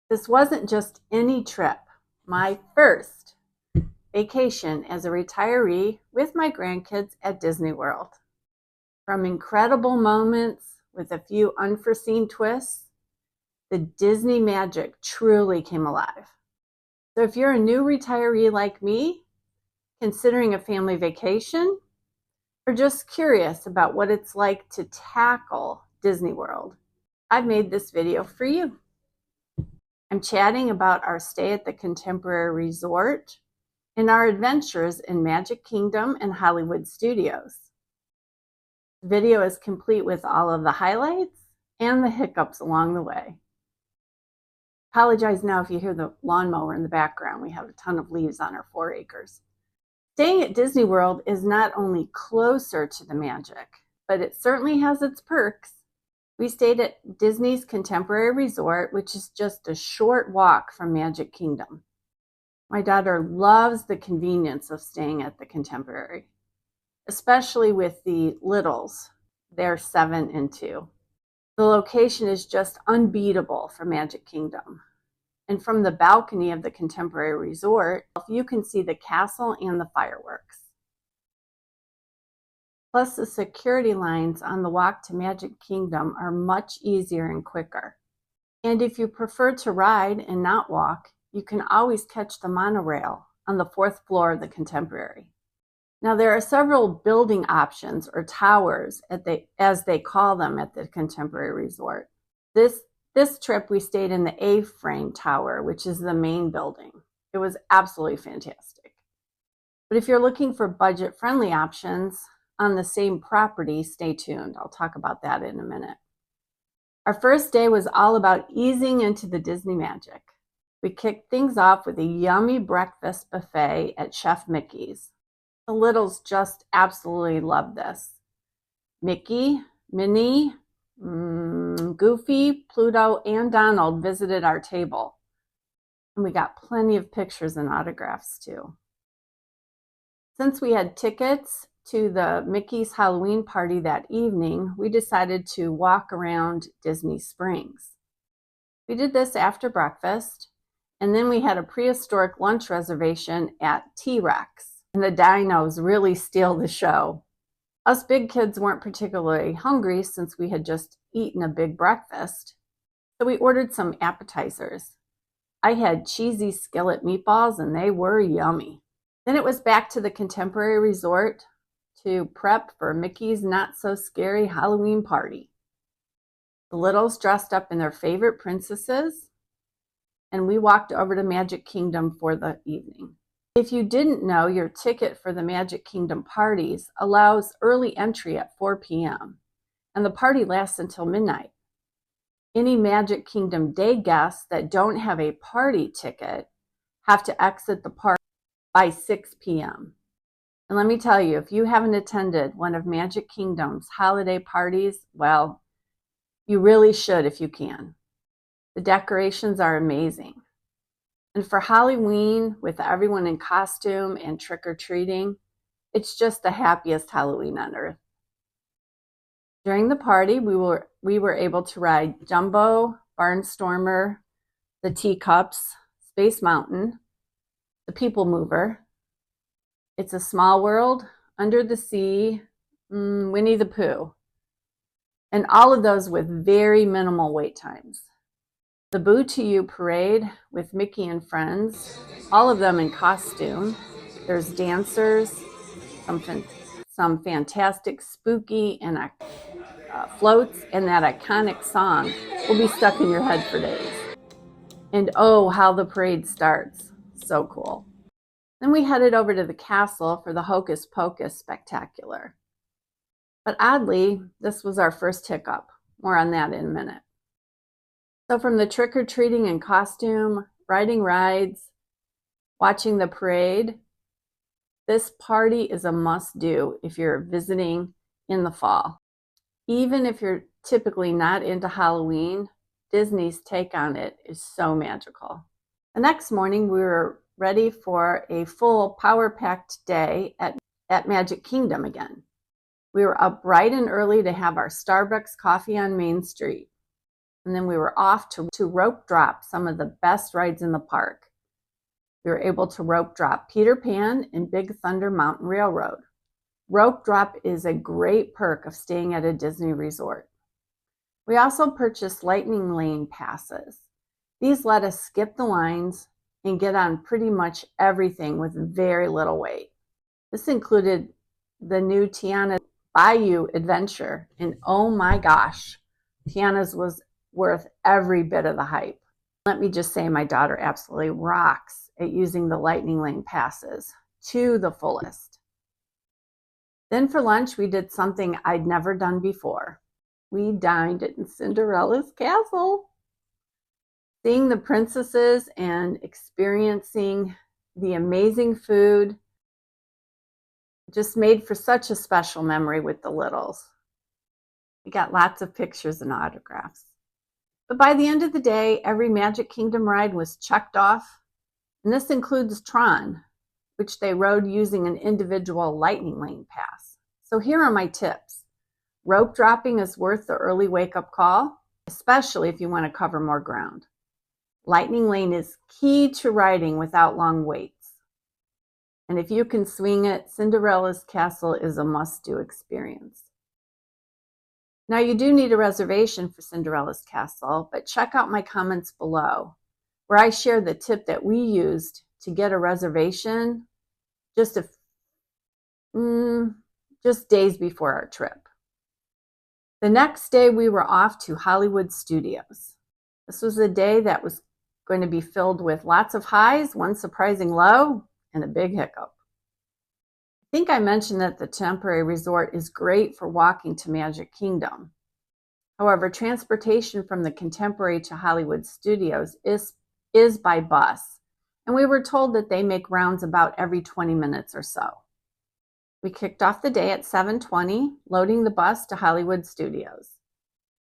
This wasn't just any trip. My first vacation as a retiree with my grandkids at Disney World. From incredible moments with a few unforeseen twists, the Disney magic truly came alive. So if you're a new retiree like me, considering a family vacation, or just curious about what it's like to tackle Disney World, I've made this video for you. I'm chatting about our stay at the Contemporary Resort and our adventures in Magic Kingdom and Hollywood Studios. The video is complete with all of the highlights and the hiccups along the way. Apologize now if you hear the lawnmower in the background. We have a ton of leaves on our 4 acres. Staying at Disney World is not only closer to the magic, but it certainly has its perks. We stayed at Disney's Contemporary Resort, which is just a short walk from Magic Kingdom. My daughter loves the convenience of staying at the Contemporary, especially with the littles. They're 7 and 2. The location is just unbeatable for Magic Kingdom. And from the balcony of the Contemporary Resort, you can see the castle and the fireworks. Plus, the security lines on the walk to Magic Kingdom are much easier and quicker. And if you prefer to ride and not walk, you can always catch the monorail on the 4th floor of the Contemporary. Now, there are several building options or towers, as they call them at the Contemporary Resort. This trip, we stayed in the A-frame tower, which is the main building. It was absolutely fantastic. But if you're looking for budget-friendly options on the same property, stay tuned. I'll talk about that in a minute. Our first day was all about easing into the Disney magic. We kicked things off with a yummy breakfast buffet at Chef Mickey's. The littles just absolutely loved this. Mickey, Minnie, Goofy, Pluto, and Donald visited our table. And we got plenty of pictures and autographs too. Since we had tickets to the Mickey's Halloween party that evening, we decided to walk around Disney Springs. We did this after breakfast, and then we had a prehistoric lunch reservation at T-Rex. And the dinos really steal the show. Us big kids weren't particularly hungry since we had just eaten a big breakfast, so we ordered some appetizers. I had cheesy skillet meatballs, and they were yummy. Then it was back to the Contemporary Resort to prep for Mickey's not-so-scary Halloween party. The littles dressed up in their favorite princesses, and we walked over to Magic Kingdom for the evening. If you didn't know, your ticket for the Magic Kingdom parties allows early entry at 4 p.m., and the party lasts until midnight. Any Magic Kingdom day guests that don't have a party ticket have to exit the park by 6 p.m. And let me tell you, if you haven't attended one of Magic Kingdom's holiday parties, well, you really should if you can. The decorations are amazing. And for Halloween, with everyone in costume and trick-or-treating, it's just the happiest Halloween on earth. During the party, we were able to ride Jumbo, Barnstormer, the Teacups, Space Mountain, the People Mover, It's a Small World, Under the Sea, Winnie the Pooh, and all of those with very minimal wait times. The Boo to You parade with Mickey and friends, all of them in costume. There's dancers, some fantastic spooky and floats, and that iconic song will be stuck in your head for days. And oh, how the parade starts. So cool. Then we headed over to the castle for the Hocus Pocus spectacular. But oddly, this was our first hiccup. More on that in a minute. So from the trick-or-treating in costume, riding rides, watching the parade, this party is a must-do if you're visiting in the fall. Even if you're typically not into Halloween, Disney's take on it is so magical. The next morning, we were ready for a full power-packed day at Magic Kingdom again. We were up bright and early to have our Starbucks coffee on Main Street. And then we were off to rope drop some of the best rides in the park. We were able to rope drop Peter Pan and Big Thunder Mountain Railroad. Rope drop is a great perk of staying at a Disney resort. We also purchased lightning lane passes. These let us skip the lines and get on pretty much everything with very little wait. This included the new Tiana's Bayou Adventure, and oh my gosh, Tiana's was worth every bit of the hype. Let me just say my daughter absolutely rocks at using the lightning lane passes to the fullest. Then for lunch, we did something I'd never done before. We dined in Cinderella's castle. Seeing the princesses and experiencing the amazing food just made for such a special memory with the littles. We got lots of pictures and autographs. But by the end of the day, every Magic Kingdom ride was checked off, and this includes Tron, which they rode using an individual lightning lane pass. So here are my tips. Rope dropping is worth the early wake-up call, especially if you want to cover more ground. Lightning lane is key to riding without long waits. And if you can swing it, Cinderella's Castle is a must-do experience. Now you do need a reservation for Cinderella's Castle, but check out my comments below, where I share the tip that we used to get a reservation just days before our trip. The next day we were off to Hollywood Studios. This was a day that was going to be filled with lots of highs, one surprising low, and a big hiccup. I think I mentioned that the temporary resort is great for walking to Magic Kingdom. However, transportation from the Contemporary to Hollywood Studios is by bus, and we were told that they make rounds about every 20 minutes or so. We kicked off the day at 7:20, loading the bus to Hollywood Studios.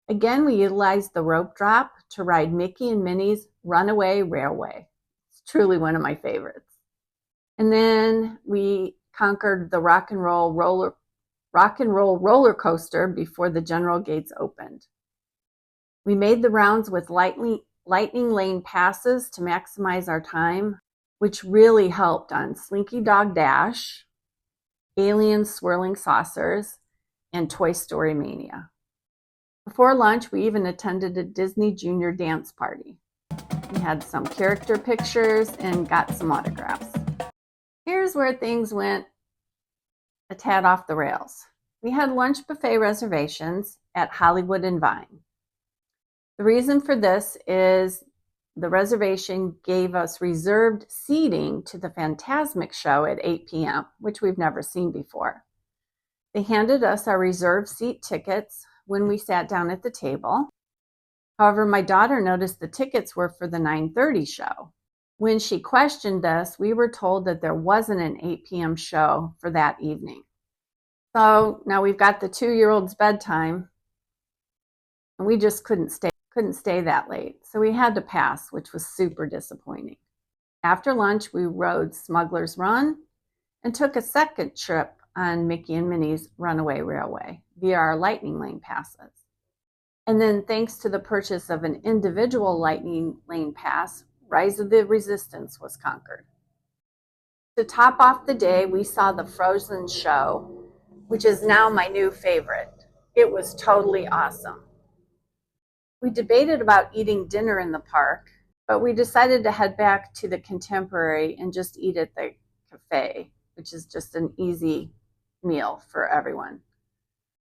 Again, we utilized the rope drop to ride Mickey and Minnie's Runaway Railway. It's truly one of my favorites. And then we conquered the rock and roll roller coaster before the general gates opened. We made the rounds with lightning lane passes to maximize our time, which really helped on Slinky Dog Dash, Alien Swirling Saucers, and Toy Story Mania. Before lunch, we even attended a Disney Junior dance party. We had some character pictures and got some autographs. Here's where things went a tad off the rails. We had lunch buffet reservations at Hollywood and Vine. The reason for this is the reservation gave us reserved seating to the Fantasmic show at 8 p.m., which we've never seen before. They handed us our reserved seat tickets when we sat down at the table. However, my daughter noticed the tickets were for the 9:30 show. When she questioned us, we were told that there wasn't an 8 p.m. show for that evening. So now we've got the 2-year-old's bedtime, and we just couldn't stay that late. So we had to pass, which was super disappointing. After lunch, we rode Smuggler's Run and took a second trip on Mickey and Minnie's Runaway Railway via our lightning lane passes. And then thanks to the purchase of an individual lightning lane pass, Rise of the Resistance was conquered. To top off the day, we saw the Frozen show, which is now my new favorite. It was totally awesome. We debated about eating dinner in the park, but we decided to head back to the Contemporary and just eat at the cafe, which is just an easy meal for everyone.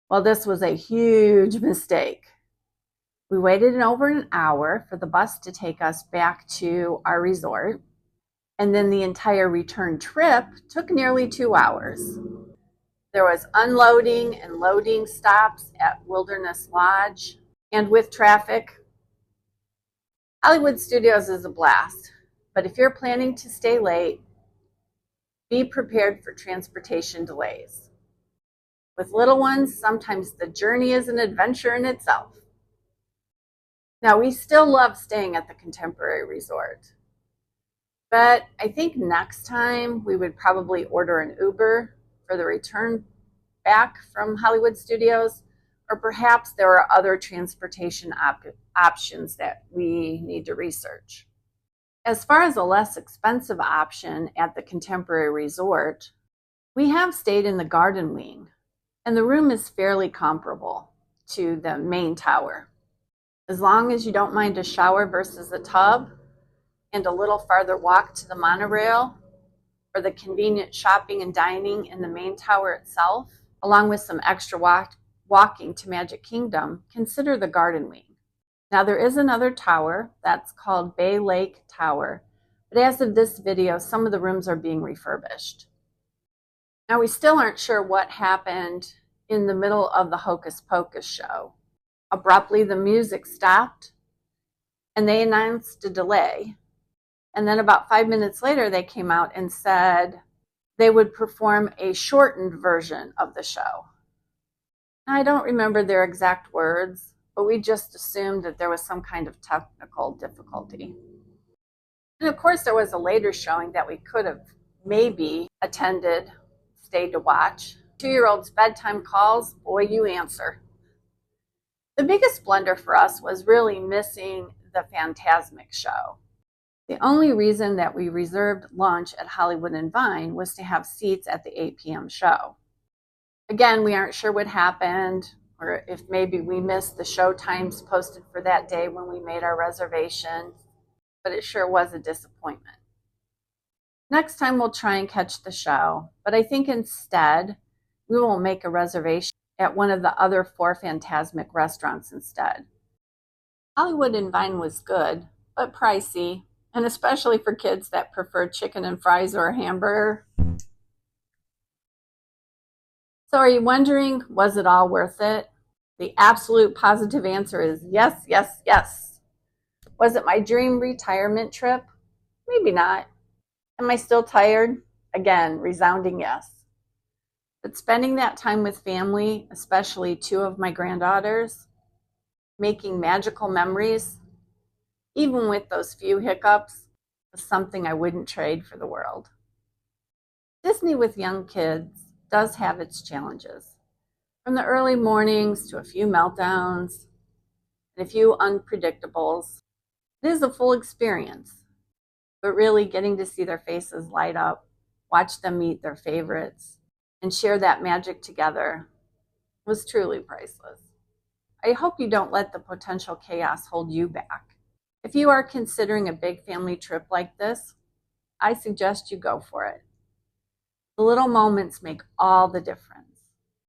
Well, this was a huge mistake. We waited over an hour for the bus to take us back to our resort, and then the entire return trip took nearly 2 hours. There was unloading and loading stops at Wilderness Lodge, and with traffic, Hollywood Studios is a blast. But if you're planning to stay late, be prepared for transportation delays. With little ones, sometimes the journey is an adventure in itself. Now, we still love staying at the Contemporary Resort, but I think next time we would probably order an Uber for the return back from Hollywood Studios, Or perhaps there are other transportation options that we need to research. As far as a less expensive option at the Contemporary Resort, we have stayed in the garden wing, and the room is fairly comparable to the main tower. As long as you don't mind a shower versus a tub and a little farther walk to the monorail or the convenient shopping and dining in the main tower itself, along with some extra walking to Magic Kingdom, consider the garden wing. Now there is another tower that's called Bay Lake Tower, but as of this video, some of the rooms are being refurbished. Now we still aren't sure what happened in the middle of the Hocus Pocus show. Abruptly, the music stopped and they announced a delay. And then about 5 minutes later, they came out and said they would perform a shortened version of the show. I don't remember their exact words, but we just assumed that there was some kind of technical difficulty. And of course, there was a later showing that we could have maybe attended, stayed to watch. 2-year-old's bedtime calls, boy, you answer. The biggest blunder for us was really missing the Fantasmic show. The only reason that we reserved lunch at Hollywood and Vine was to have seats at the 8 p.m. show. Again, we aren't sure what happened, or if maybe we missed the show times posted for that day when we made our reservation, but it sure was a disappointment. Next time we'll try and catch the show, but I think instead we will make a reservation at one of the other 4 Fantasmic restaurants instead. Hollywood and Vine was good, but pricey, and especially for kids that prefer chicken and fries or a hamburger. So are you wondering, was it all worth it? The absolute positive answer is yes, yes, yes. Was it my dream retirement trip? Maybe not. Am I still tired? Again, resounding yes. But spending that time with family, especially 2 of my granddaughters, making magical memories, even with those few hiccups, was something I wouldn't trade for the world. Disney with young kids does have its challenges. From the early mornings to a few meltdowns and a few unpredictables, it is a full experience. But really getting to see their faces light up, watch them meet their favorites, and share that magic together was truly priceless. I hope you don't let the potential chaos hold you back. If you are considering a big family trip like this, I suggest you go for it. The little moments make all the difference.